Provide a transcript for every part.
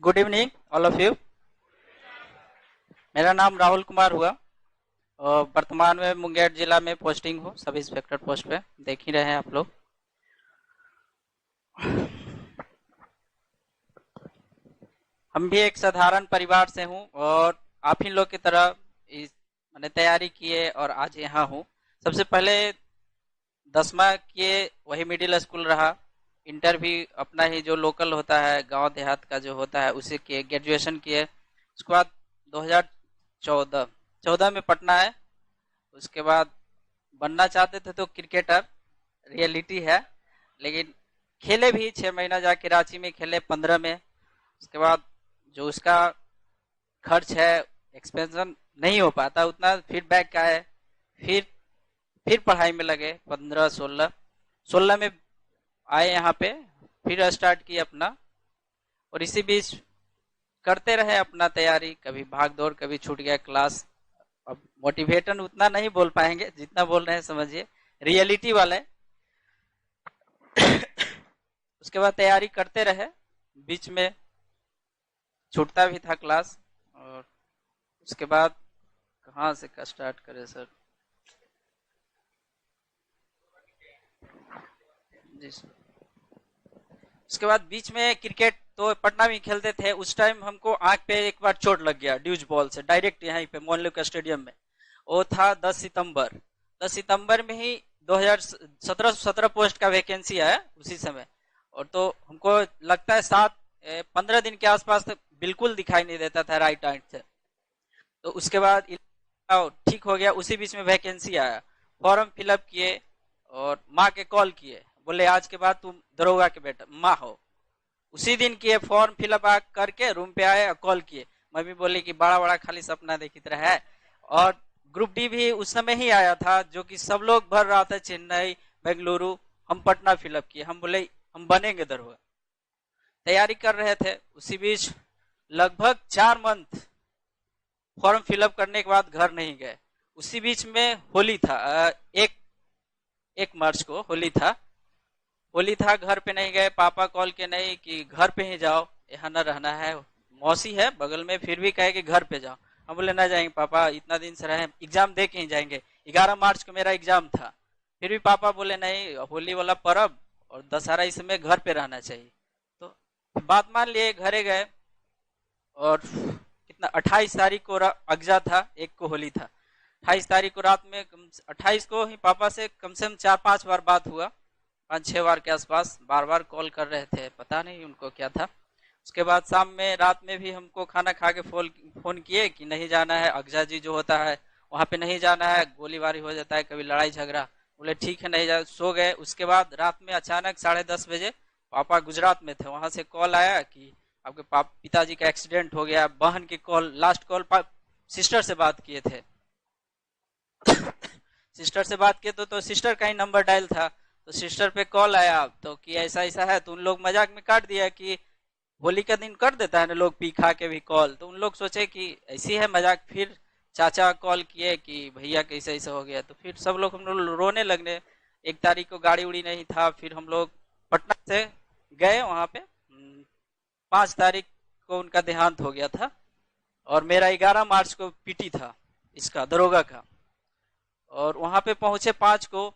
Good evening all of you. मेरा नाम राहुल कुमार हुआ और वर्तमान में मुंगेर जिला में पोस्टिंग हूँ, सब इंस्पेक्टर पोस्ट पे। देख ही रहे हैं आप लोग। हम भी एक साधारण परिवार से हूँ और आप ही लोग की तरह इस मैंने तैयारी किए और आज यहाँ हूँ। सबसे पहले 10वां किए, वही मिडिल स्कूल रहा। इंटर भी अपना ही जो लोकल होता है, गांव देहात का जो होता है, उसी किए। ग्रेजुएशन किए। उसके बाद 2014 में पटना है। उसके बाद बनना चाहते थे तो क्रिकेटर, रियलिटी है। लेकिन खेले भी 6 महीना जाके रांची में खेले 15 में। उसके बाद जो उसका खर्च है, एक्सपेंशन नहीं हो पाता उतना, फीडबैक का है। फिर फिर पढ़ाई में लगे 15 16 में आए यहाँ पे। फिर स्टार्ट किए अपना और इसी बीच करते रहे अपना तैयारी। कभी भाग दौड़, कभी छूट गया क्लास। अब मोटिवेशन उतना नहीं बोल पाएंगे जितना बोल रहे हैं, समझिए रियलिटी वाले। उसके बाद तैयारी करते रहे, बीच में छूटता भी था क्लास। और उसके बाद कहाँ से का स्टार्ट करें सर? जी सर। उसके बाद बीच में क्रिकेट तो पटना में खेलते थे। उस टाइम हमको आंख पे एक बार चोट लग गया ड्यूज बॉल से, डायरेक्ट यहीं पे मोहनलो का स्टेडियम में। वो था 10 सितंबर। 10 सितंबर में ही 2017 पोस्ट का वैकेंसी है उसी समय। और तो हमको लगता है 15 दिन के आसपास तक बिल्कुल दिखाई नहीं देता था राइट हैंड से। तो उसके बाद ठीक हो गया। उसी बीच में वैकेंसी आया, फॉर्म फिलअप किए और माँ के कॉल किए, बोले आज के बाद तुम दरोगा के बेटा माँ हो। उसी दिन किए, फॉर्म फिलअप करके रूम पे आए और कॉल किए। मम्मी बोली कि बड़ा बड़ा खाली सपना देखी तरह है। और ग्रुप डी भी उस समय ही आया था, जो कि सब लोग भर रहा था, चेन्नई, बेंगलुरु। हम पटना फिलअप किए, हम बोले हम बनेंगे दरोगा। तैयारी कर रहे थे। उसी बीच लगभग 4 मंथ फॉर्म फिलअप करने के बाद घर नहीं गए। उसी बीच में होली था, एक 1 मार्च को होली था। घर पे नहीं गए। पापा कॉल के नहीं कि घर पे ही जाओ, यहाँ न रहना है। मौसी है बगल में, फिर भी कहे कि घर पे जाओ। हम बोले ना जाएंगे पापा, इतना दिन से रहे, एग्जाम दे के ही जाएंगे। 11 मार्च को मेरा एग्जाम था। फिर भी पापा बोले नहीं, होली वाला पर्व और दशहरा, इस समय घर पे रहना चाहिए। तो बात मान लिए, घरे गए। और कितना 28 तारीख को अगजा था, 1 को होली था। 28 तारीख को रात में 28 को ही पापा से कम 4-5 बार बात हुआ, 5-6 बार के आसपास। बार बार कॉल कर रहे थे, पता नहीं उनको क्या था। उसके बाद शाम में, रात में भी हमको खाना खा के फोन किए कि नहीं जाना है, अगजा जी जो होता है वहां पे नहीं जाना है, गोलीबारी हो जाता है, कभी लड़ाई झगड़ा। बोले ठीक है नहीं जा। सो गए। उसके बाद रात में अचानक 10:30 बजे पापा गुजरात में थे, वहां से कॉल आया कि आपके पिताजी का एक्सीडेंट हो गया। बहन की कॉल, लास्ट कॉल सिस्टर से बात किए थे। सिस्टर से बात किए तो सिस्टर का ही नंबर डायल था। तो सिस्टर पे कॉल आया तो कि ऐसा ऐसा है। तो उन लोग मजाक में काट दिया कि होली का दिन कर देता है ना लोग पी खा के भी कॉल। तो उन लोग सोचे कि ऐसी है मजाक। फिर चाचा कॉल किए कि भैया कैसे ऐसा हो गया। तो फिर सब लोग, हम लोग रोने लगने। 1 तारीख को गाड़ी उड़ी नहीं था। फिर हम लोग पटना से गए वहां पे। 5 तारीख को उनका देहांत हो गया था। और मेरा 11 मार्च को पीटी था, इसका दरोगा का। और वहां पे पहुंचे 5 को।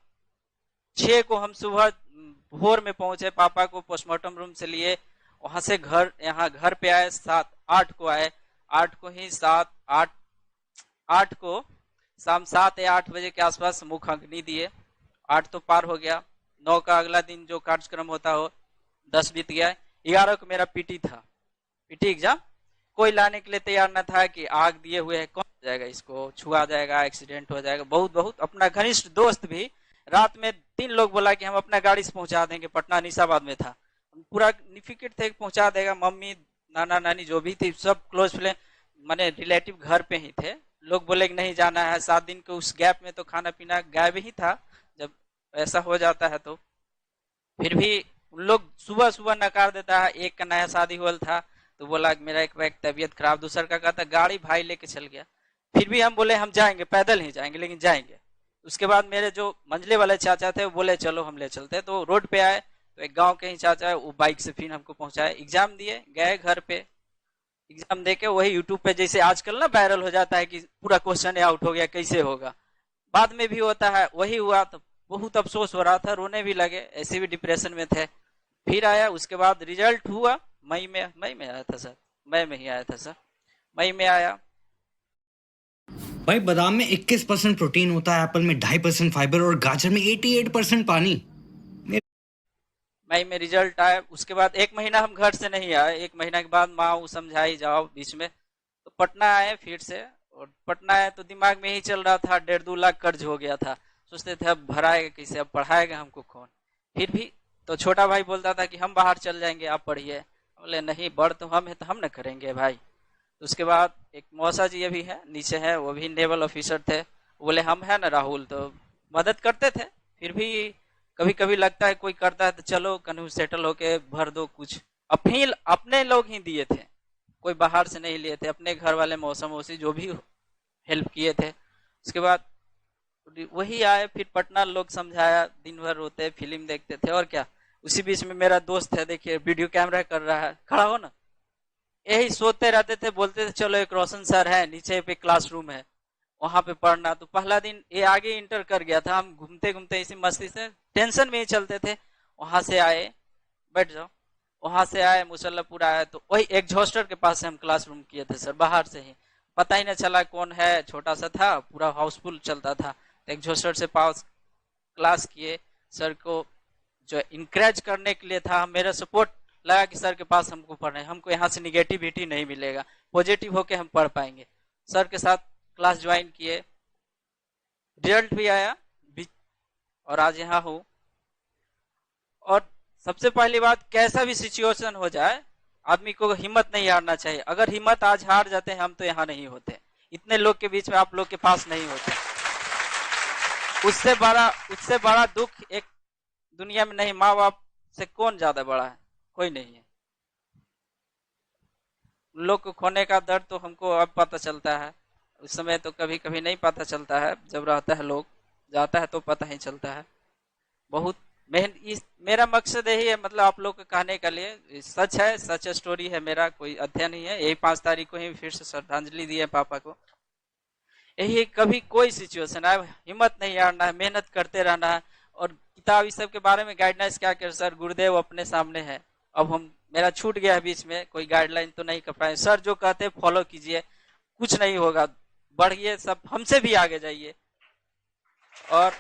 6 को हम सुबह भोर में पहुंचे, पापा को पोस्टमार्टम रूम से लिए, वहां से यहाँ घर पे आए। 8 को आए। 8 को ही 8 को शाम 7 या 8 बजे के आसपास मुख अग्नि दिए। 8 तो पार हो गया। 9 का अगला दिन जो कार्यक्रम होता हो, 10 बीत गया। 11 को मेरा पीटी था, पीटी एग्जाम। कोई लाने के लिए तैयार न था कि आग दिए हुए है, कौन जाएगा, इसको छुआ जाएगा, एक्सीडेंट हो जाएगा। बहुत बहुत अपना घनिष्ठ दोस्त भी रात में 3 लोग बोला कि हम अपना गाड़ी से पहुंचा देंगे। पटना निशाबाद में था, पूरा निफिकिर थे पहुंचा देगा। मम्मी, नाना नानी जो भी थी, सब क्लोज फ्रेंड माने रिलेटिव घर पे ही थे। लोग बोले कि नहीं जाना है। 7 दिन के उस गैप में तो खाना पीना गायब ही था, जब ऐसा हो जाता है। तो फिर भी उन लोग सुबह सुबह नकार देता है। एक का नया शादी हुआ था तो बोला मेरा एक बैग तबीयत खराब, दूसर का कहता गाड़ी भाई लेके चल गया। फिर भी हम बोले हम जाएंगे, पैदल ही जाएंगे लेकिन जाएंगे। उसके बाद मेरे जो मंझले वाले चाचा थे वो बोले चलो हम ले चलते। तो रोड पे आए तो एक गांव के ही चाचा है, वो बाइक से फिर हमको पहुंचाए। एग्जाम दिए, गए घर पे। एग्जाम देके वही यूट्यूब पे जैसे आजकल ना वायरल हो जाता है कि पूरा क्वेश्चन आउट हो गया, कैसे होगा, बाद में भी होता है, वही हुआ तो बहुत अफसोस हो रहा था, रोने भी लगे, ऐसे भी डिप्रेशन में थे। फिर आया, उसके बाद रिजल्ट हुआ मई में आया था सर, मई में ही आया था सर, मई में आया। भाई बादाम में 21% प्रोटीन होता है, एप्पल में 2.5% फाइबर और गाजर में 88% पानी। मई में रिजल्ट आया, उसके बाद 1 महीना हम घर से नहीं आए, 1 महीना के बाद माँ वो समझाई जाओ बीच में, तो पटना आए फिर से। और पटना आए तो दिमाग में ही चल रहा था, 1.5-2 लाख कर्ज हो गया था, सोचते थे अब भराएगा कैसे, अब पढ़ाएगा हमको कौन। फिर भी तो छोटा भाई बोलता था कि हम बाहर चल जाएंगे, आप पढ़िए, बोले नहीं, बड़ तो हम है तो हम न करेंगे भाई। उसके बाद एक मौसा जी अभी है नीचे है, वो भी नेवल ऑफिसर थे, बोले हम है ना राहुल, तो मदद करते थे। फिर भी कभी कभी लगता है कोई करता है तो चलो कहीं सेटल होके भर दो कुछ, अपने अपने लोग ही दिए थे, कोई बाहर से नहीं लिए थे, अपने घर वाले मौसम मौसी जो भी हेल्प किए थे। उसके बाद वही आए, फिर पटना लोग समझाया, दिन भर रोते फिल्म देखते थे और क्या। उसी बीच में मेरा दोस्त है, देखिए वीडियो कैमरा कर रहा है, खड़ा हो ना, यही सोते रहते थे, बोलते थे चलो एक रोशन सर है नीचे पे क्लासरूम है, वहां पे पढ़ना। तो पहला दिन ये आगे इंटर कर गया था, हम घूमते घूमते इसी मस्ती से टेंशन में ही चलते थे। वहां से आए, बैठ जाओ, वहां से आए मुसल्लापुर आए, तो वही एग्जॉस्टर के पास से हम क्लासरूम किए थे सर, बाहर से ही, पता ही नहीं चला कौन है, छोटा सा था, पूरा हाउसफुल चलता था, तो एग्जॉस्टर से पास क्लास किए। सर को जो इंकरेज करने के लिए था, मेरा सपोर्ट लगा कि सर के पास हमको पढ़ना है, हमको यहाँ से निगेटिविटी नहीं मिलेगा, पॉजिटिव होके हम पढ़ पाएंगे। सर के साथ क्लास ज्वाइन किए, रिजल्ट भी आया, और आज यहाँ हूँ। और सबसे पहली बात, कैसा भी सिचुएशन हो जाए, आदमी को हिम्मत नहीं हारना चाहिए। अगर हिम्मत आज हार जाते हैं हम तो यहाँ नहीं होते, इतने लोग के बीच में आप लोग के पास नहीं होते। उससे बड़ा दुख एक दुनिया में नहीं, माँ बाप से कौन ज्यादा बड़ा है, कोई नहीं है। उन लोग को खोने का दर्द तो हमको अब पता चलता है, उस समय तो कभी कभी नहीं पता चलता है, जब रहता है लोग, जाता है तो पता ही चलता है। बहुत मेरा मकसद यही है, मतलब आप लोग को कहने के लिए, सच है, सच स्टोरी है, मेरा कोई अध्ययन नहीं है। यही 5 तारीख को ही फिर से श्रद्धांजलि दी है पापा को। यही कभी कोई सिचुएशन आए, हिम्मत नहीं हारना है, मेहनत करते रहना है। और किताब इस सब के बारे में गाइडलाइंस क्या कर सर, गुरुदेव अपने सामने है, अब हम, मेरा छूट गया है बीच में, कोई गाइडलाइन तो नहीं कर पाए। सर जो कहते फॉलो कीजिए, कुछ नहीं होगा, बढ़िए, सब हमसे भी आगे जाइए। और